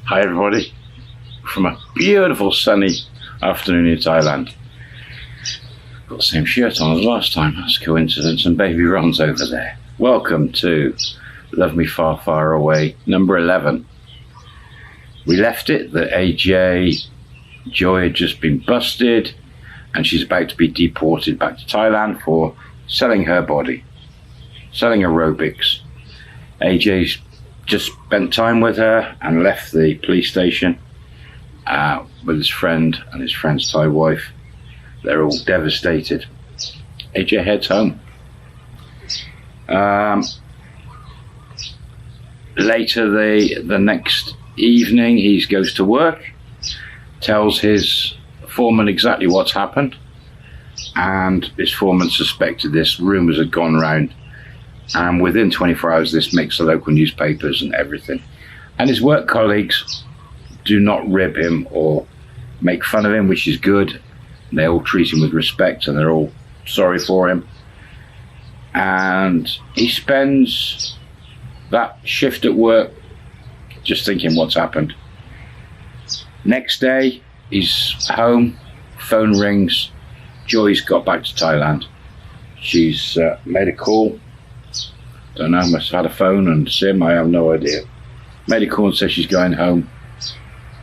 Hi everybody, from a beautiful sunny afternoon in Thailand. Got the same shirt on as last time, that's a coincidence, and baby Ron's over there. Welcome to Love Me Far, Far Away, number 11. We left it that AJ Joy had just been busted and she's about to be deported back to Thailand for selling her body, selling aerobics. AJ's just spent time with her and left the police station with his friend and his friend's Thai wife. They're all devastated. AJ heads home. Later the next evening he goes to work, tells his foreman exactly what's happened, and his foreman suspected this. Rumours had gone round, and within 24 hours this makes the local newspapers and everything. And his work colleagues do not rib him or make fun of him, which is good. They all treat him with respect and they're all sorry for him. And he spends that shift at work just thinking what's happened. Next day he's home, phone rings. Joy's got back to Thailand. She's made a call. Don't know, must have had a phone and SIM, I have no idea. Made a call and said she's going home,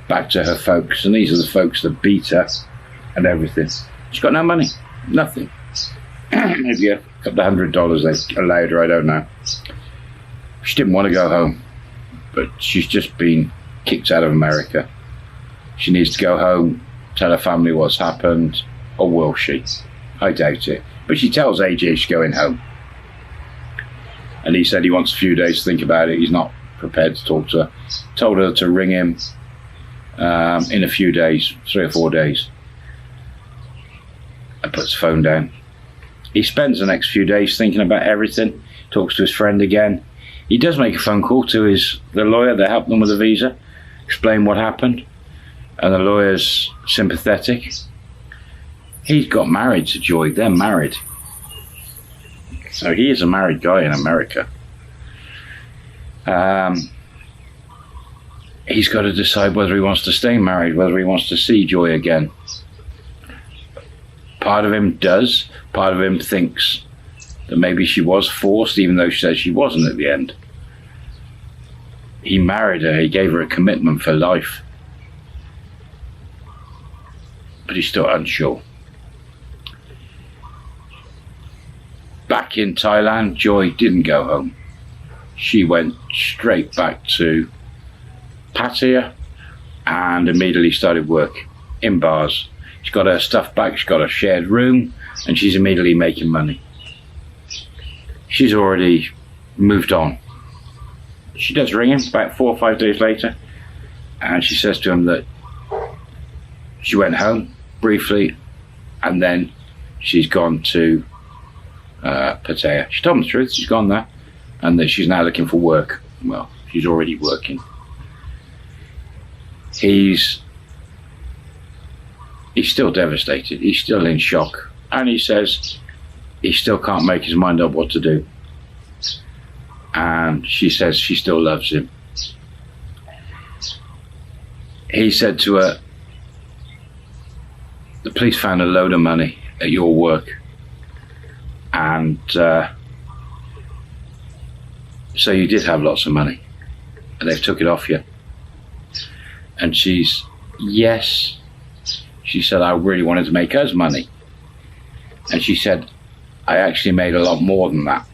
back to her folks, and these are the folks that beat her and everything. She's got no money, nothing. Maybe a couple of $100 they allowed her, I don't know. She didn't want to go home, but she's just been kicked out of America. She needs to go home, tell her family what's happened, or will she? I doubt it. But she tells AJ she's going home. And he said he wants a few days to think about it. He's not prepared to talk to her. Told her to ring him in a few days, 3 or 4 days. And puts the phone down. He spends the next few days thinking about everything. Talks to his friend again. He does make a phone call to the lawyer that helped them with the visa. Explain what happened. And the lawyer's sympathetic. He's got married to Joy. They're married. So he is a married guy in America. He's got to decide whether he wants to stay married, whether he wants to see Joy again. Part of him does. Part of him thinks that maybe she was forced, even though she said she wasn't at the end. He married her. He gave her a commitment for life. But he's still unsure. Back in Thailand, Joy didn't go home. She went straight back to Pattaya and immediately started work in bars. She's got her stuff back, she's got a shared room, and she's immediately making money. She's already moved on. She does ring him about 4 or 5 days later, and she says to him that she went home briefly, and then she's gone to Pattaya. She told him the truth, she's gone there, and that she's now looking for work. Well, she's already working. He's still devastated, he's still in shock, and he says he still can't make his mind up what to do. And she says she still loves him. He said to her, the police found a load of money at your work, and so you did have lots of money and they've took it off you. And yes, she said, I really wanted to make us money. And she said, I actually made a lot more than that.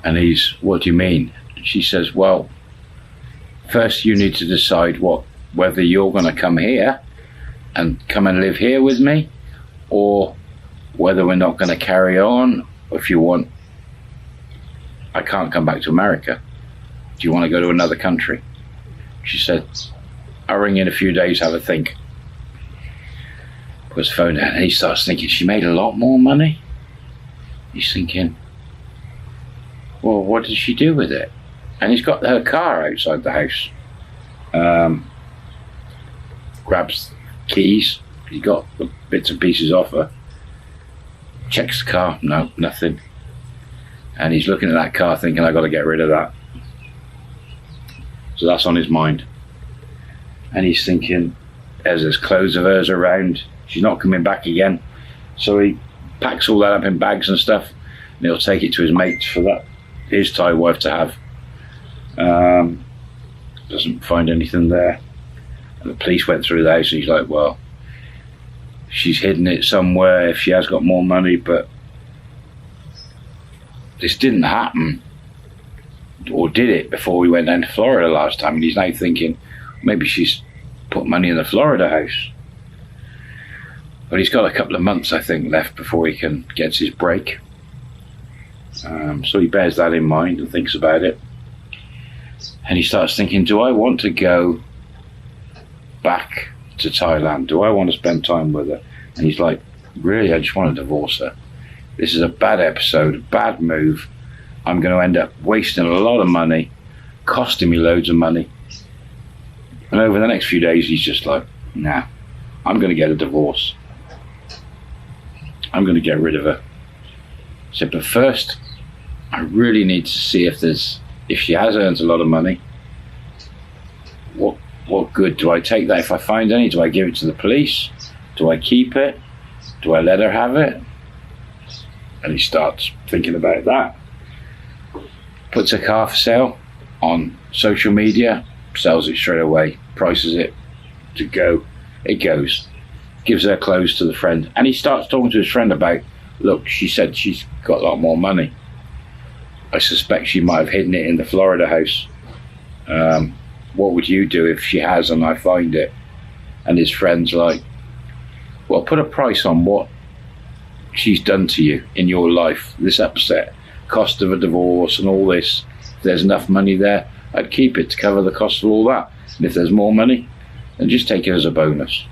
And what do you mean? She says, well, first you need to decide whether you're going to come here and come and live here with me, or whether we're not going to carry on. If you want, I can't come back to America. Do you want to go to another country? She said, I'll ring in a few days, have a think. Puts the phone down, and he starts thinking, she made a lot more money? He's thinking, well, what did she do with it? And he's got her car outside the house. Grabs keys, he got the bits and pieces off her. Checks the car, no, nothing. And he's looking at that car thinking, I got to get rid of that. So that's on his mind. And he's thinking, there's clothes of hers around, she's not coming back again. So he packs all that up in bags and stuff, and he'll take it to his mates for that, his Thai wife to have. Doesn't find anything there. And the police went through the house, and he's like, well, she's hidden it somewhere if she has got more money, but this didn't happen, or did it, before we went down to Florida last time? And he's now thinking, maybe she's put money in the Florida house. But he's got a couple of months, I think, left before he can get his break. So he bears that in mind and thinks about it. And he starts thinking, do I want to go back to Thailand? Do I want to spend time with her? And he's like, really, I just want to divorce her. This is a bad episode, a bad move. I'm going to end up wasting a lot of money, costing me loads of money. And over the next few days, he's just like, nah, I'm going to get a divorce. I'm going to get rid of her. So, but first, I really need to see if she has earned a lot of money, what good do I take that? If I find any, do I give it to the police? Do I keep it? Do I let her have it? And he starts thinking about that. Puts a car for sale on social media, sells it straight away, prices it to go. It goes. Gives her clothes to the friend. And he starts talking to his friend about, look, she said she's got a lot more money. I suspect she might have hidden it in the Florida house. What would you do if she has and I find it? And his friend's like, well, put a price on what she's done to you in your life, this upset, cost of a divorce and all this. If there's enough money there, I'd keep it to cover the cost of all that. And if there's more money, then just take it as a bonus.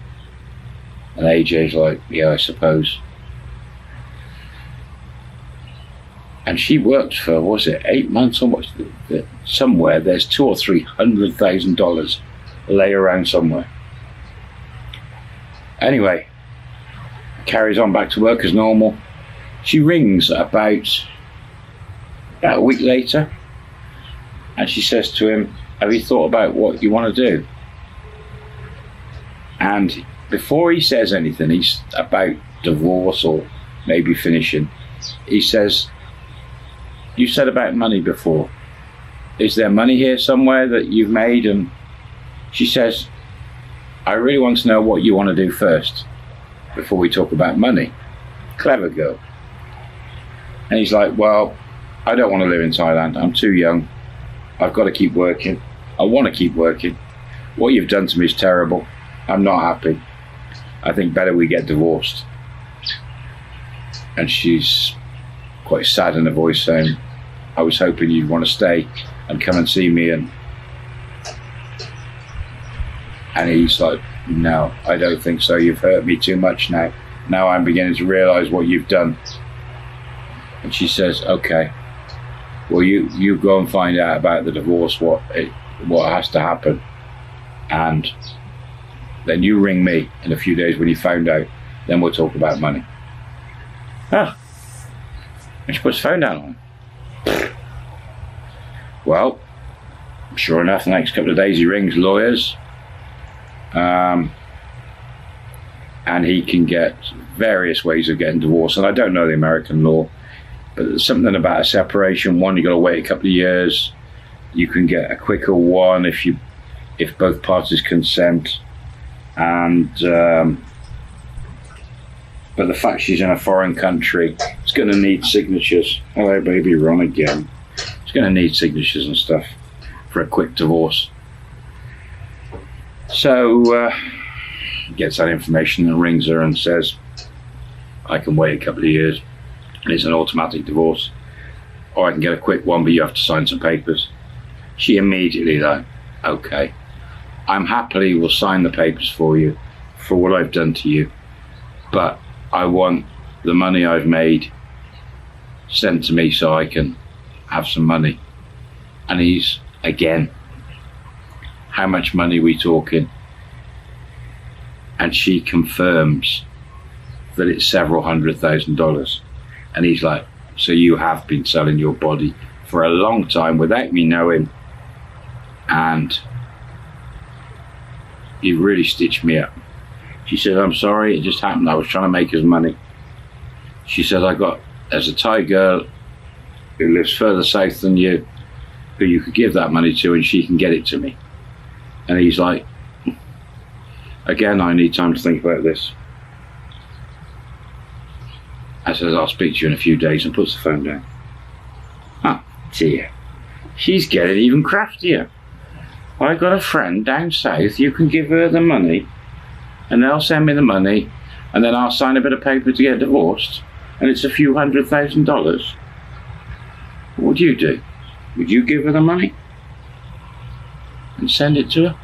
And AJ's like, yeah, I suppose. And she worked for, was it 8 months or what? Somewhere there's $200,000 or $300,000 lay around somewhere. Anyway, carries on back to work as normal. She rings about a week later, and she says to him, have you thought about what you want to do? And before he says anything, he's about divorce or maybe finishing, he says, you said about money before. Is there money here somewhere that you've made? And she says, I really want to know what you want to do first before we talk about money. Clever girl. And he's like, well, I don't want to live in Thailand. I'm too young. I've got to keep working. I want to keep working. What you've done to me is terrible. I'm not happy. I think better we get divorced. And she's quite sad in her voice, saying, I was hoping you'd want to stay and come and see me. And he's like, no, I don't think so. You've hurt me too much now. Now I'm beginning to realize what you've done. And she says, okay, well, you go and find out about the divorce, what has to happen, and then you ring me in a few days when you found out, then we'll talk about money. Ah. And she puts the phone down on him. Well, sure enough, the next couple of days he rings lawyers, and he can get various ways of getting divorced. And I don't know the American law, but there's something about a separation. One, you got to wait a couple of years. You can get a quicker one if both parties consent. And but the fact she's in a foreign country, it's going to need signatures. Hello, baby, Ron again. It's going to need signatures and stuff for a quick divorce. So he gets that information and rings her and says, I can wait a couple of years and it's an automatic divorce, or I can get a quick one, but you have to sign some papers. She immediately like, okay, I'm happily will sign the papers for you for what I've done to you, but I want the money I've made sent to me so I can have some money. And he's, again, how much money are we talking? And she confirms that it's several $100,000. And he's like, so you have been selling your body for a long time without me knowing, and You've really stitched me up. She said, I'm sorry, it just happened. I was trying to make us money. She said, there's a Thai girl who lives further south than you, who you could give that money to and she can get it to me. And he's like, again, I need time to think about this. I said, I'll speak to you in a few days, and puts the phone down. Oh dear. She's getting even craftier. I got a friend down south, you can give her the money and they'll send me the money and then I'll sign a bit of paper to get divorced and it's a few $100,000. What would you do? Would you give her the money and send it to her?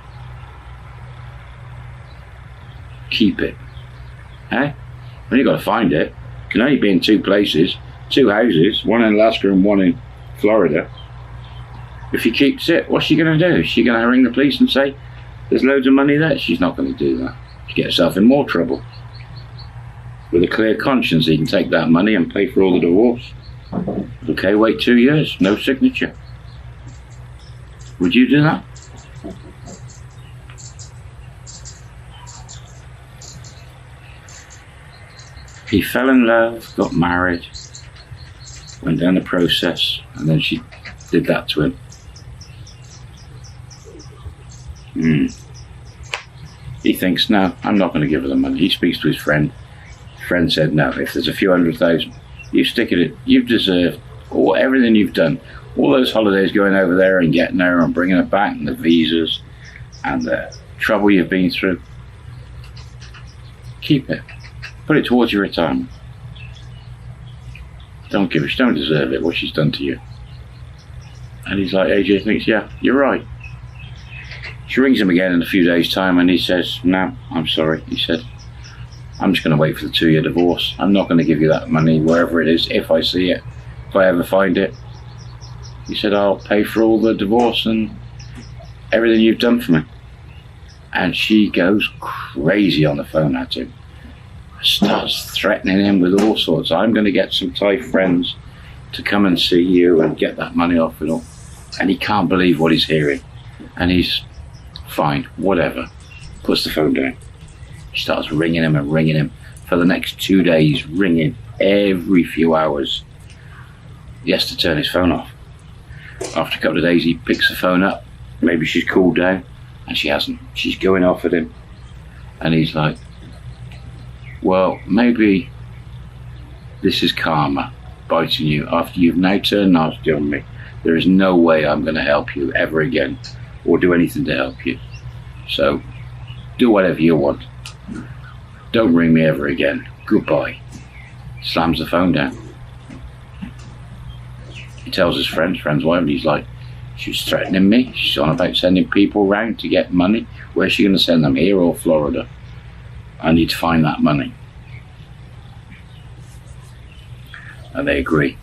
Keep it. Eh? Well, you've got to find it. It can only be in two places, two houses, one in Alaska and one in Florida. If she keeps it, what's she going to do? Is she going to ring the police and say there's loads of money there? She's not going to do that. She'll get herself in more trouble. With a clear conscience, he can take that money and pay for all the divorce. Okay, wait 2 years, no signature. Would you do that? He fell in love, got married, went down the process, and then she did that to him. He thinks, no, I'm not going to give her the money. He speaks to his friend. His friend said, no, if there's a few $100,000, you stick it in. You've deserved everything you've done. All those holidays going over there and getting her and bringing her back, and the visas and the trouble you've been through. Keep it. Put it towards your retirement. Don't give her. She don't deserve it, what she's done to you. And he's like, AJ thinks, yeah, you're right. She rings him again in a few days' time and he says, no, I'm sorry. He said, I'm just going to wait for the 2-year divorce. I'm not going to give you that money wherever it is, if I see it, if I ever find it. He said, I'll pay for all the divorce and everything you've done for me. And she goes crazy on the phone at him. Starts threatening him with all sorts. I'm going to get some Thai friends to come and see you and get that money off and all. And he can't believe what he's hearing. And he's fine, whatever. Puts the phone down. She starts ringing him and ringing him for the next 2 days, ringing every few hours. He has to turn his phone off. After a couple of days, he picks the phone up. Maybe she's cooled down, and she hasn't. She's going off at him. And he's like, well, maybe this is karma biting you after you've now turned nasty on me. There is no way I'm going to help you ever again or do anything to help you. So do whatever you want. Don't ring me ever again. Goodbye. Slams the phone down. He tells his friend's wife, and he's like, she's threatening me. She's on about sending people round to get money. Where's she going to send them, here or Florida? I need to find that money. And they agree.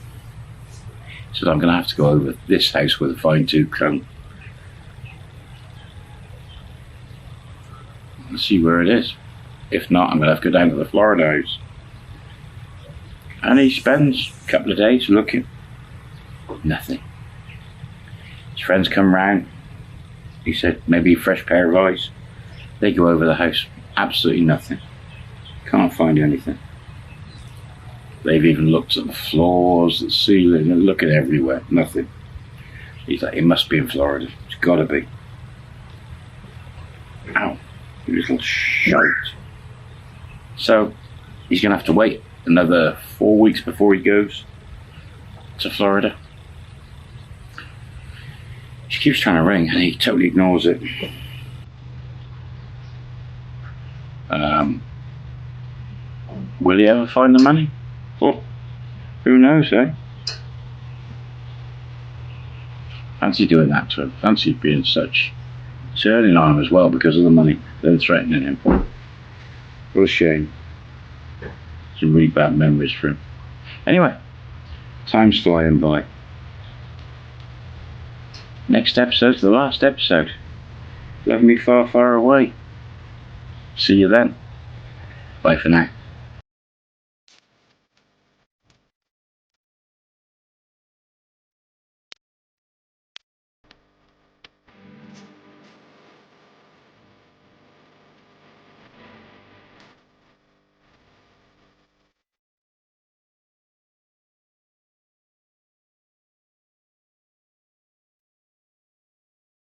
He says, I'm going to have to go over this house with a fine-tooth comb and see where it is. If not, I'm going to have to go down to the Florida house. And he spends a couple of days looking. Nothing. His friends come round. He said, maybe a fresh pair of eyes. They go over the house. Absolutely nothing. Can't find anything. They've even looked at the floors, the ceiling, and looking everywhere. Nothing. He's like, it must be in Florida. It's got to be. Ow. You little shite. So, he's going to have to wait another 4 weeks before he goes to Florida. She keeps trying to ring, and he totally ignores it. Will he ever find the money? Well, who knows, eh? Fancy doing that to him. Fancy being such turning on him as well because of the money. They're threatening him. What a shame. Some really bad memories for him. Anyway, time's flying by. Next episode's the last episode. Love me far, far away. See you then. Bye for now.